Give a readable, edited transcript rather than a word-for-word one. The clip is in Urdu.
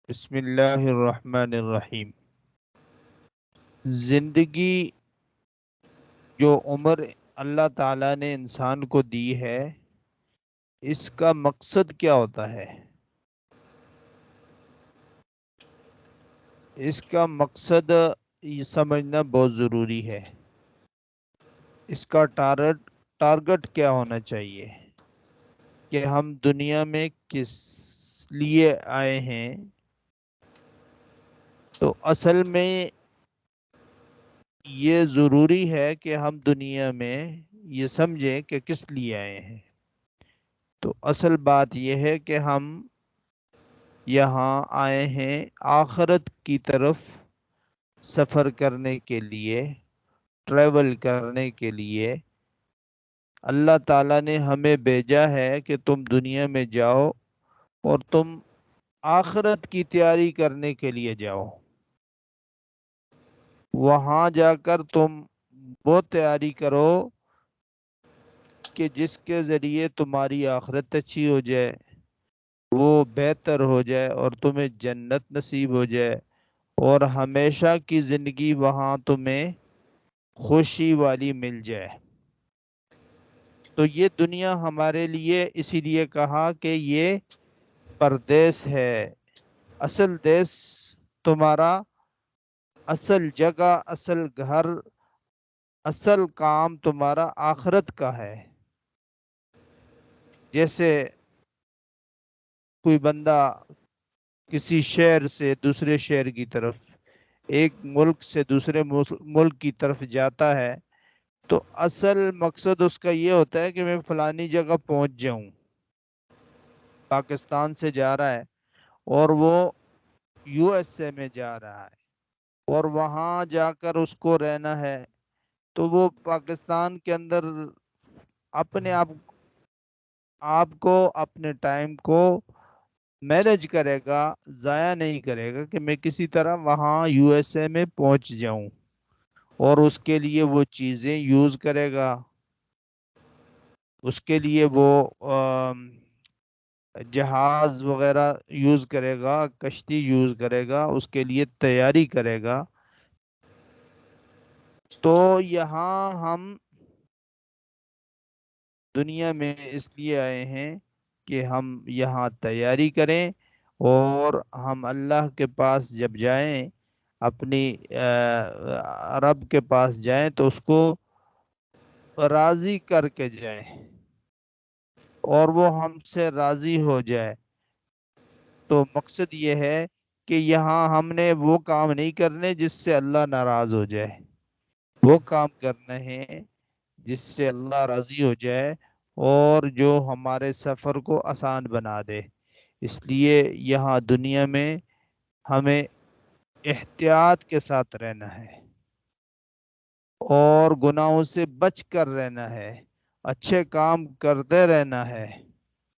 بسم اللہ الرحمن الرحیم۔ زندگی جو عمر اللہ تعالیٰ نے انسان کو دی ہے، اس کا مقصد کیا ہوتا ہے؟ اس کا مقصد یہ سمجھنا بہت ضروری ہے۔ اس کا ٹارگٹ کیا ہونا چاہیے کہ ہم دنیا میں کس لیے آئے ہیں؟ تو اصل میں یہ ضروری ہے کہ ہم دنیا میں یہ سمجھیں کہ کس لیے آئے ہیں۔ تو اصل بات یہ ہے کہ ہم یہاں آئے ہیں آخرت کی طرف سفر کرنے کے لیے، ٹریول کرنے کے لیے۔ اللہ تعالیٰ نے ہمیں بھیجا ہے کہ تم دنیا میں جاؤ اور تم آخرت کی تیاری کرنے کے لیے جاؤ۔ وہاں جا کر تم وہ تیاری کرو کہ جس کے ذریعے تمہاری آخرت اچھی ہو جائے، وہ بہتر ہو جائے اور تمہیں جنت نصیب ہو جائے، اور ہمیشہ کی زندگی وہاں تمہیں خوشی والی مل جائے۔ تو یہ دنیا ہمارے لیے اسی لیے کہا کہ یہ پردیس ہے۔ اصل دیس تمہارا، اصل جگہ، اصل گھر، اصل کام تمہارا آخرت کا ہے۔ جیسے کوئی بندہ کسی شہر سے دوسرے شہر کی طرف، ایک ملک سے دوسرے ملک کی طرف جاتا ہے، تو اصل مقصد اس کا یہ ہوتا ہے کہ میں فلانی جگہ پہنچ جاؤں۔ پاکستان سے جا رہا ہے اور وہ یو ایس اے میں جا رہا ہے، اور وہاں جا کر اس کو رہنا ہے، تو وہ پاکستان کے اندر اپنے آپ کو، اپنے ٹائم کو مینج کرے گا، ضائع نہیں کرے گا کہ میں کسی طرح وہاں یو ایس اے میں پہنچ جاؤں، اور اس کے لیے وہ چیزیں یوز کرے گا، اس کے لیے وہ جہاز وغیرہ یوز کرے گا، کشتی یوز کرے گا، اس کے لیے تیاری کرے گا۔ تو یہاں ہم دنیا میں اس لیے آئے ہیں کہ ہم یہاں تیاری کریں، اور ہم اللہ کے پاس جب جائیں، اپنی رب کے پاس جائیں، تو اس کو راضی کر کے جائیں اور وہ ہم سے راضی ہو جائے۔ تو مقصد یہ ہے کہ یہاں ہم نے وہ کام نہیں کرنے جس سے اللہ ناراض ہو جائے، وہ کام کرنے ہیں جس سے اللہ راضی ہو جائے اور جو ہمارے سفر کو آسان بنا دے۔ اس لیے یہاں دنیا میں ہمیں احتیاط کے ساتھ رہنا ہے اور گناہوں سے بچ کر رہنا ہے، اچھے کام کرتے رہنا ہے۔